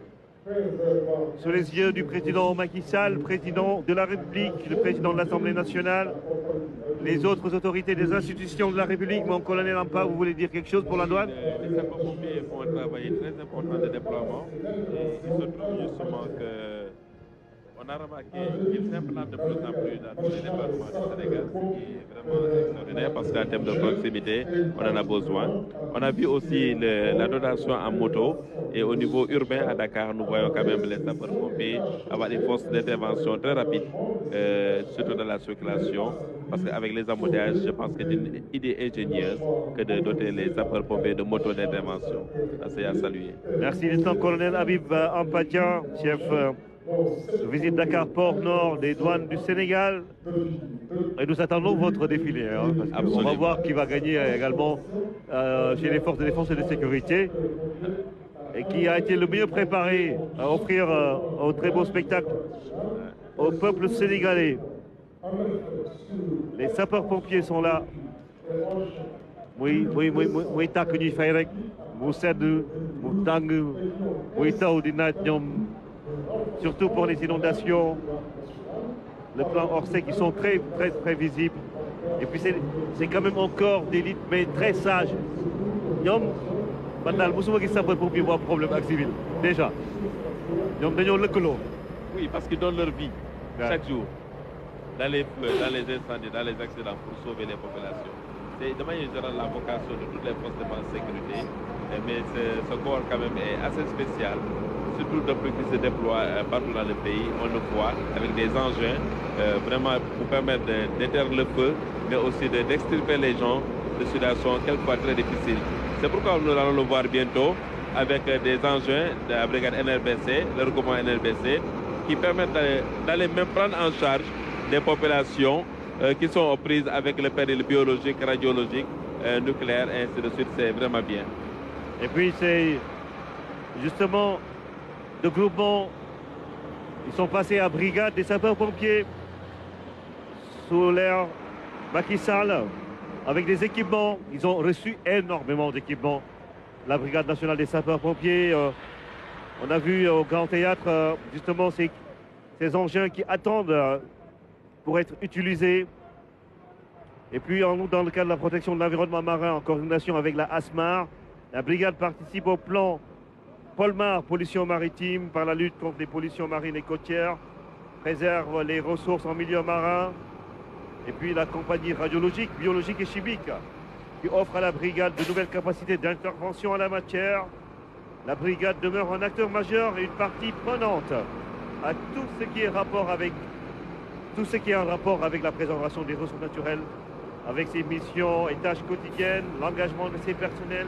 sous les yeux du président Macky Sall, président de la République, le président de l'Assemblée nationale, les autres autorités des institutions de la République. Mon colonel Ampa, vous voulez dire quelque chose pour la douane? Les sapeurs-pompiers font un travail très important de déploiement. Et il se trouve justement qu'on a remarqué qu'ils s'implantent de plus en plus dans tous les départements du Sénégal, ce qui est vraiment extraordinaire parce qu'en termes de proximité, on en a besoin. On a vu aussi la dotation en moto et au niveau urbain à Dakar, nous voyons quand même les sapeurs-pompiers avoir des forces d'intervention très rapides, surtout dans la circulation, parce qu'avec les embouteillages, je pense que c'est une idée ingénieuse que de doter les sapeurs-pompiers de motos d'intervention. C'est à saluer. Merci, lieutenant-colonel Habib Ampatia, chef de visite Dakar Port Nord des douanes du Sénégal. Et nous attendons votre défilé. Hein, parce on va voir qui va gagner également chez les forces de défense et de sécurité. Et qui a été le mieux préparé à offrir un très beau spectacle au peuple sénégalais. Les sapeurs-pompiers sont là. Oui, tak ñuy fay rek mu sedd mu tàng muy taw di naaj ñoom surtout pour les inondations, le plan Orsay qui sont très visibles. Et puis c'est quand même encore d'élite mais très sage. ñoom man daal mosuma gis sapeurs-pompiers bu am problème ak civil déjà ñoom dañoo lëkkaloo. Oui, parce qu'ils donnent leur vie chaque jour dans les feux, dans les incendies, dans les accidents pour sauver les populations. C'est de manière générale la vocation de toutes les forces de défense et sécurité, mais ce corps quand même est assez spécial, surtout depuis qu'il se déploie partout dans le pays. On le voit avec des engins vraiment pour permettre d'éteindre le feu, mais aussi d'extirper les gens de situations quelquefois très difficiles. C'est pourquoi nous allons le voir bientôt avec des engins de la brigade NRBC, le regroupement NRBC, qui permettent d'aller même prendre en charge des populations qui sont aux prises avec le péril biologique, radiologique, nucléaire, et ainsi de suite. C'est vraiment bien. Et puis c'est justement de groupement, ils sont passés à brigade des sapeurs-pompiers sous l'ère Macky Sall avec des équipements. Ils ont reçu énormément d'équipements. La brigade nationale des sapeurs-pompiers, on a vu au Grand Théâtre justement ces engins qui attendent pour être utilisés. Et puis dans le cadre de la protection de l'environnement marin, en coordination avec la ASMAR, la brigade participe au plan Polmar, pollution maritime, par la lutte contre les pollutions marines et côtières, préserve les ressources en milieu marin. Et puis la compagnie radiologique, biologique et chimique qui offre à la brigade de nouvelles capacités d'intervention en la matière. La brigade demeure un acteur majeur et une partie prenante à tout ce qui est en rapport avec la préservation des ressources naturelles, avec ses missions et tâches quotidiennes, l'engagement de ses personnels,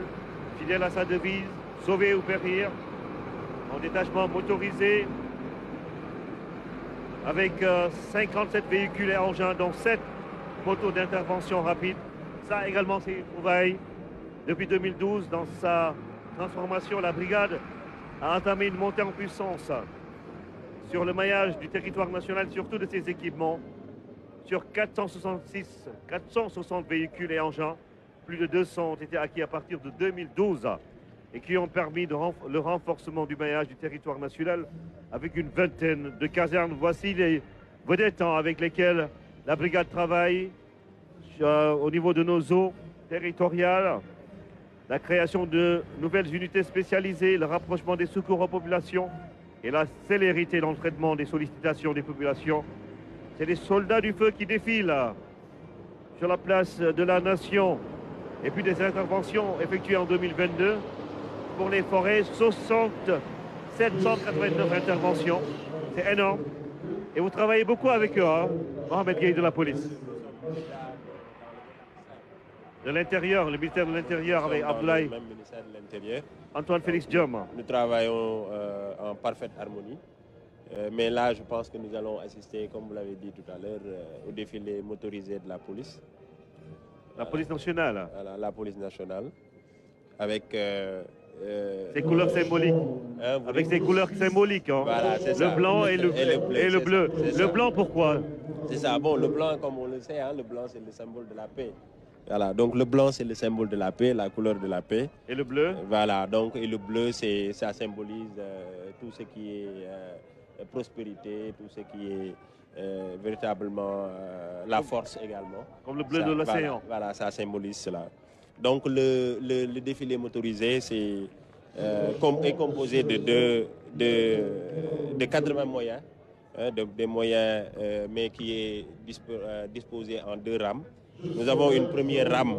fidèles à sa devise, sauver ou périr, en détachement motorisé, avec 57 véhicules et engins, dont 7 motos d'intervention rapide. Ça également, c'est une trouvaille. Depuis 2012, dans sa transformation, la brigade a entamé une montée en puissance sur le maillage du territoire national, surtout de ses équipements, sur 460 véhicules et engins. Plus de 200 ont été acquis à partir de 2012 et qui ont permis le renforcement du maillage du territoire national avec une vingtaine de casernes. Voici les vedettes avec lesquelles la brigade travaille au niveau de nos eaux territoriales. La création de nouvelles unités spécialisées, le rapprochement des secours aux populations et la célérité dans le traitement des sollicitations des populations. C'est les soldats du feu qui défilent sur la place de la Nation. Et puis des interventions effectuées en 2022 pour les forêts, 789 interventions. C'est énorme. Et vous travaillez beaucoup avec eux, hein, Mohamed Gueye de la police. De l'Intérieur, le ministère de l'Intérieur avec Abdoulaye. Même ministère de l'Intérieur. Antoine Félix Diome. Nous travaillons en parfaite harmonie. Mais là, je pense que nous allons assister, comme vous l'avez dit tout à l'heure, au défilé motorisé de la police. La police nationale. La police nationale. Avec... ces couleurs symboliques. Avec ces couleurs symboliques. Hein. Voilà, c'est ça. Le blanc et le bleu. Le blanc, pourquoi? C'est ça. Bon, le blanc, comme on le sait, hein, le blanc, c'est le symbole de la paix. Voilà, donc le blanc, c'est le symbole de la paix, la couleur de la paix. Et le bleu? Voilà, donc, et le bleu, ça symbolise tout ce qui est prospérité, tout ce qui est véritablement la force également. Comme le bleu de l'océan. Voilà, ça symbolise cela. Donc le défilé motorisé est composé de 80 moyens, des moyens, mais qui est disposé en 2 rames. Nous avons une première rame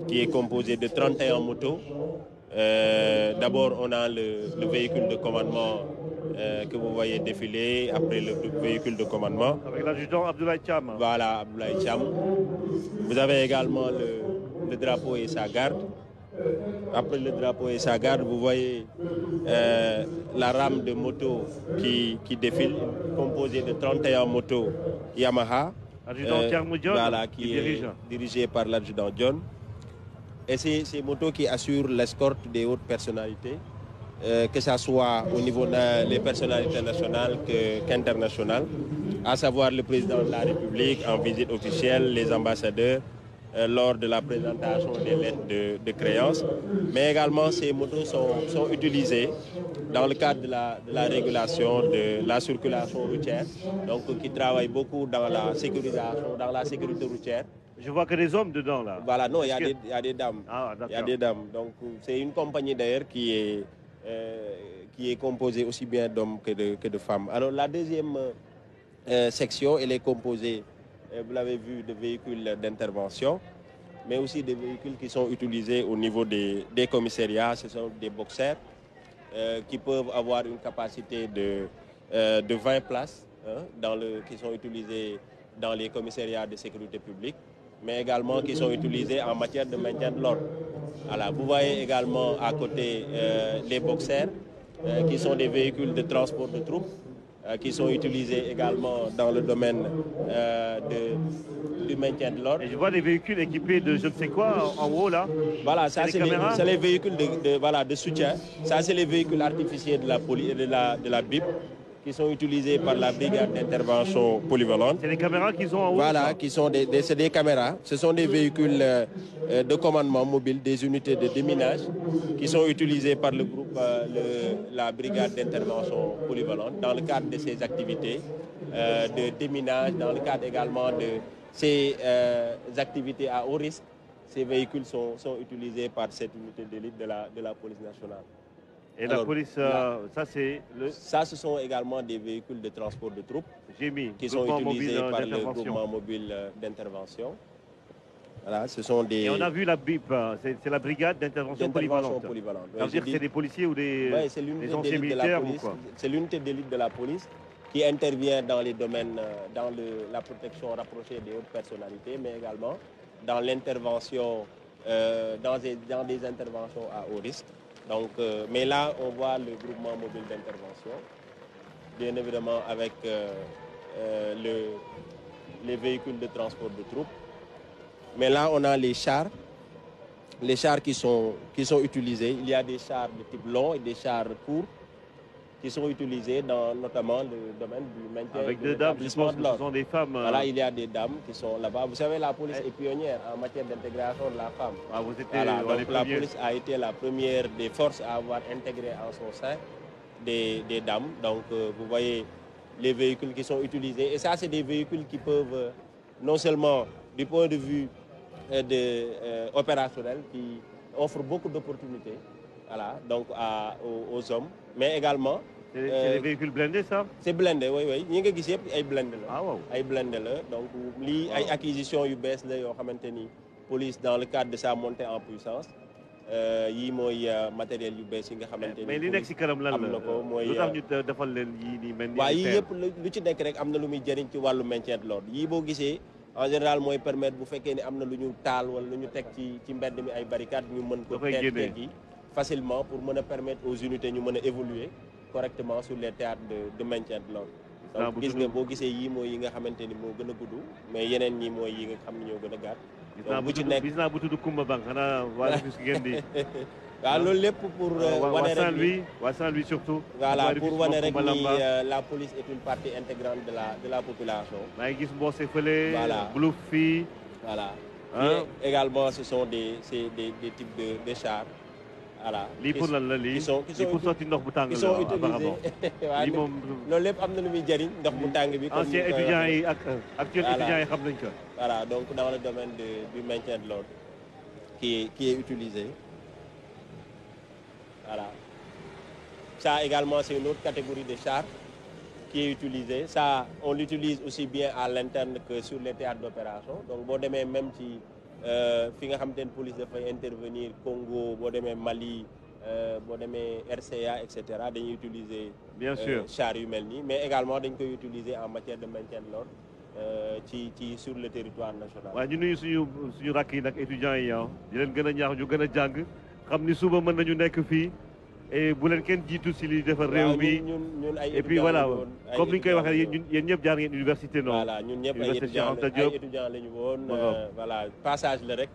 qui est composée de 31 motos. D'abord, on a le véhicule de commandement que vous voyez défiler, après le véhicule de commandement. Avec l'adjudant Abdoulaye Thiam. Voilà, Abdoulaye Thiam. Vous avez également le drapeau et sa garde. Après le drapeau et sa garde, vous voyez la rame de moto qui défile, composée de 31 motos Yamaha. Voilà, qui est dirigé par l'adjudant John. Et c'est ces motos qui assurent l'escorte des hautes personnalités, que ce soit au niveau des personnalités nationales qu'internationales, à savoir le président de la République en visite officielle, les ambassadeurs, lors de la présentation des lettres de créance. Mais également, ces motos sont utilisées dans le cadre de la régulation de la circulation routière, donc qui travaillent beaucoup dans la sécurisation, dans la sécurité routière. Je vois que des hommes dedans, là. Voilà, non, il y a des dames. Ah, il y a des dames. Donc, c'est une compagnie d'ailleurs qui est composée aussi bien d'hommes que de femmes. Alors, la deuxième section, elle est composée, vous l'avez vu, de véhicules d'intervention, mais aussi des véhicules qui sont utilisés au niveau des commissariats. Ce sont des boxers qui peuvent avoir une capacité de 20 places, qui sont utilisés dans les commissariats de sécurité publique, mais également qui sont utilisés en matière de maintien de l'ordre. Voilà, vous voyez également à côté les boxers, qui sont des véhicules de transport de troupes, qui sont utilisés également dans le domaine du maintien de l'ordre. Et je vois des véhicules équipés de je ne sais quoi en haut là. Voilà, ça c'est les véhicules de soutien. Ça c'est les véhicules artificiels de la police et de la BIP, qui sont utilisés par la brigade d'intervention polyvalente. C'est les caméras qu'ils ont en haut. Voilà, c'est des caméras. Ce sont des véhicules de commandement mobile, des unités de déminage qui sont utilisés par le groupe, la brigade d'intervention polyvalente dans le cadre de ces activités de déminage, dans le cadre également de ces activités à haut risque. Ces véhicules sont utilisés par cette unité d'élite de la police nationale. Et alors, la police, ça, ce sont également des véhicules de transport de troupes qui sont utilisés par le groupement mobile d'intervention. Voilà, ce sont des... Et on a vu la BIP, c'est la brigade d'intervention polyvalente. Ça veut dire que c'est des policiers ou des anciens militaires ou quoi? C'est l'unité d'élite de la police qui intervient dans les domaines, dans la protection rapprochée des hautes personnalités, mais également dans l'intervention, dans des interventions à haut risque. Donc, mais là, on voit le groupement mobile d'intervention, bien évidemment avec les véhicules de transport de troupes. Mais là, on a les chars qui sont utilisés. Il y a des chars de type long et des chars courts qui sont utilisés dans notamment le domaine du maintien avec des dames, je pense que ce sont des femmes. Voilà, il y a des dames qui sont là-bas. Vous savez, la police est pionnière en matière d'intégration de la femme. Ah, vous étiez voilà, donc la police a été la première des forces à avoir intégré en son sein des dames. Donc, vous voyez les véhicules qui sont utilisés. Et ça, c'est des véhicules qui peuvent, non seulement du point de vue opérationnel, qui offrent beaucoup d'opportunités. Voilà, donc aux hommes, mais également... C'est des véhicules blindés, ça? C'est blindé, oui. Ñi nga gis yëpp ay blindé la. Ah waaw. Ay blindé la, donc lii ay acquisition yu bees la yoo xamante ni police dans le cadre de sa montée en puissance yii mooy matériel yu bees yi nga xamante ni. mais li nekk si kanam lan la lu tax ñu defal leen yii nii mel ni. waaw yii yëpp lu ci nekk rek am na lu muy jëriñ ci wàllu maintien de l'ordre yii boo gisee en général mooy permettre bu fekkee ni am na lu ñu taal wala lu ñu teg ci mbedd mi ay barricades ñu mën ko teggi facilement pour permettre aux unités de évoluer correctement sur les théâtres de maintien de l'ordre. Donc gis nga boo gisee yii mooy yi nga xamante ni moo gën a gudd mais yeneen ñi mooy yi nga xam ne ñoo gën a gàtt. donc bu ci nekk gis naa bu tudd Koumba Bang xanaa waa Rufisque ngeen di. waaw loolu lépp pour wane rek waa Saint-Louis surtout. voilà pour wane rek ni la police est une partie intégrante de la population. maa ngi gis Mbossé fële. voilà Blouf fii. voilà Hein? Également, ce sont des types de chars. Voilà. Lii pour lan la lii lii pour sotti ndox bu tàng la apparemment. Lii moom loolu lépp am na lu muy jëriñ ndox bu tàng bi. comme anciens étudiants yi ak actuels étudiants yi xam nañ ko. Voilà, donc dans le domaine du maintien de l'ordre qui est utilisé. Voilà. Ça également, c'est une autre catégorie de chars qui est utilisée. Ça, on l'utilise aussi bien à l'interne que sur les théâtres d'opération. Donc, boo demee même ci fi nga xamante ne police dafay intervenir Congo, boo demee Mali, boo demee RCA, et cetera, dañuy utiliser bien sûr chars yu mel nii, mais également dañ koy utiliser en matière de maintien de l'ordre sur le territoire national. waaw ñu nuyu suñu rakk yi nag étudiants yi di leen gën a ñaax ñu gën a jàng xam ni suba mën nañu nekk fii et bu leen kenn jiitu si li defar réew mi et puis voilà comme ni ñu koy waxee yéen ñëpp jaar ngeen université non. Voilà ñun ñëpp ay étudiants lañu woon. Voilà passage la rek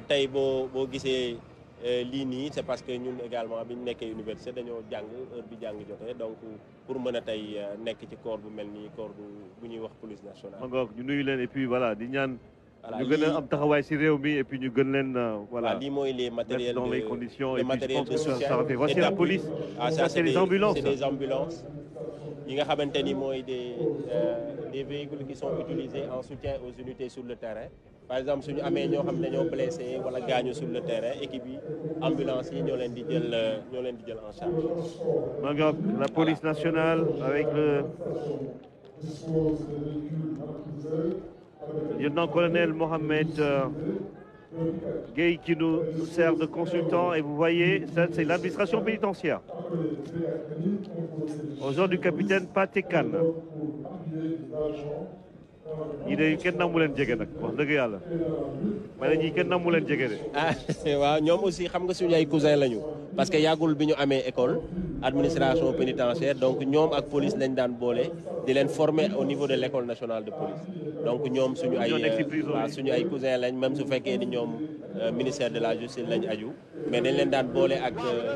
tey boo gisee lii nii c'est parce que ñun également bi ñu nekkee université dañoo jàng heure bi jàng jotee donc pour mën a tey nekk ci corps bu mel nii corps bu ñuy wax police nationale. ma ñu nuyu leen et puis voilà di ñaan. ñu gën a am taxawaay si réew mi et puis ñu gën leen voilà. lii mooy les matériels dans les conditions les et puis je pense que ça fait voici la police. Ça c'est les ambulances. C'est des ambulances yi nga xamante ni mooy des véhicules qui sont utilisés en soutien aux unités sur le terrain. Par exemple suñu amee ñoo xam ne dañoo blessé wala gaañu sur le terrain équipe yi ambulance yi ñoo leen di jël en charge. Donc la police nationale avec le lieutenant-colonel Mohamed Gueye qui nous sert de consultant et vous voyez ça c'est l'administration pénitentiaire. Aux du capitaine Pathé Kane. ñii de kenn namu leen jege nag wax dëgg yàlla ma ne ñii kenn namu leen jege de. waaw ñoom aussi xam nga suñu ay cousins lañu parce que yàggul bi ñu amee école administration pénitentiaire donc ñoom ak police lañ daan boole di leen former au niveau de l'école nationale de police donc ñoom suñu ay cousins lañ même su fekkee ni ñoom ministère de la justice lañ aju mais dañ leen daan boole ak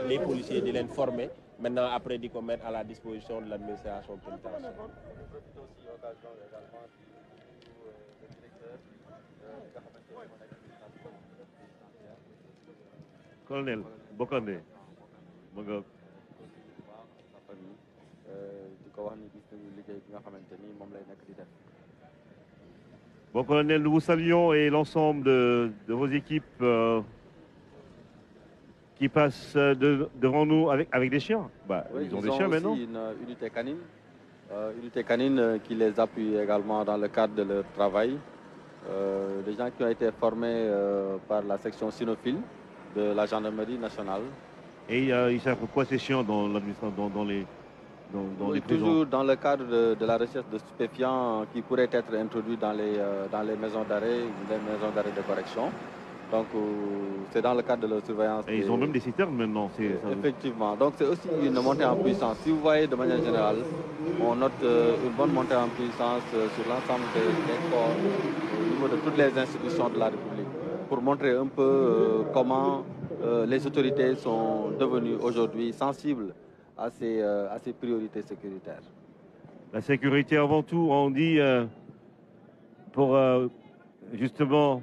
les policiers di leen former maintenant après di ko mettre à la disposition de l'administration pénitentiaire. Colonel Bokandé ma nga di ko wax ni gis nañu liggéey bi nga xamante ni moom lay nekk di def. Bon colonel, nous vous saluons et l'ensemble de vos équipes qui passent devant nous avec des chiens. Bah, oui, ils ont des chiens maintenant. Une unité canine qui les appuie également dans le cadre de leur travail. Des gens qui ont été formés par la section cynophile de la gendarmerie nationale. Et ils servent pour quoi ces chiens dans l'administration, dans les prisons? Toujours dans le cadre de la recherche de stupéfiants qui pourraient être introduits dans les maisons d'arrêt ou les maisons d'arrêt de correction. Donc c'est dans le cadre de leur surveillance. Et ils ont même des citernes maintenant. Effectivement. Donc c'est aussi une montée en puissance. Si vous voyez de manière générale, on note une bonne montée en puissance sur l'ensemble des corps au niveau de toutes les institutions de la République pour montrer un peu comment les autorités sont devenues aujourd'hui sensibles à ces priorités sécuritaires. La sécurité avant tout, on dit pour justement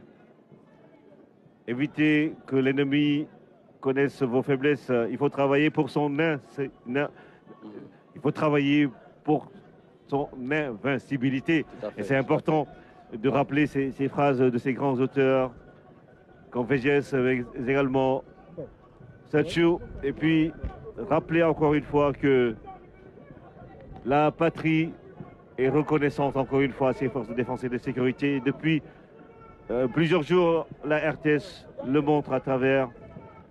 éviter que l'ennemi connaisse vos faiblesses, il faut travailler pour son invincibilité. Et c'est important de rappeler ces phrases de ces grands auteurs comme Végès, également Satchou, et puis rappeler encore une fois que la patrie est reconnaissante encore une fois à ses forces de défense et de sécurité. Depuis plusieurs jours, la RTS le montre à travers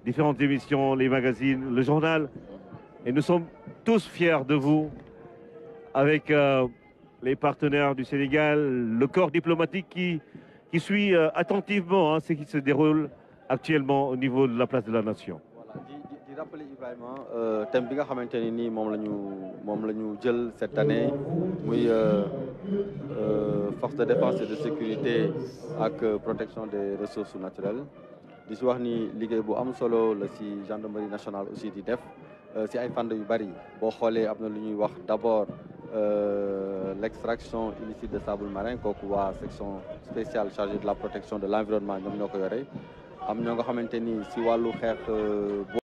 différentes émissions, les magazines, le journal. Et nous sommes tous fiers de vous avec les partenaires du Sénégal, le corps diplomatique qui suit attentivement ce qui se déroule actuellement au niveau de la place de la Nation. Di rappeler Ibrahima thème bi nga xamante ne nii moom la ñu jël cette année muy force de défense et de sécurité ak protection des ressources naturelles di si wax ni liggéey bu am solo la si gendarmerie nationale aussi di def si ay fànn yu bari boo xoolee am na lu ñuy wax d'abord l'extraction illicite de sable marin kooku waa section spéciale chargée de la protection de l'environnement ñoom ñoo ko yore am ñoo nga xamante ni si wàllu xeex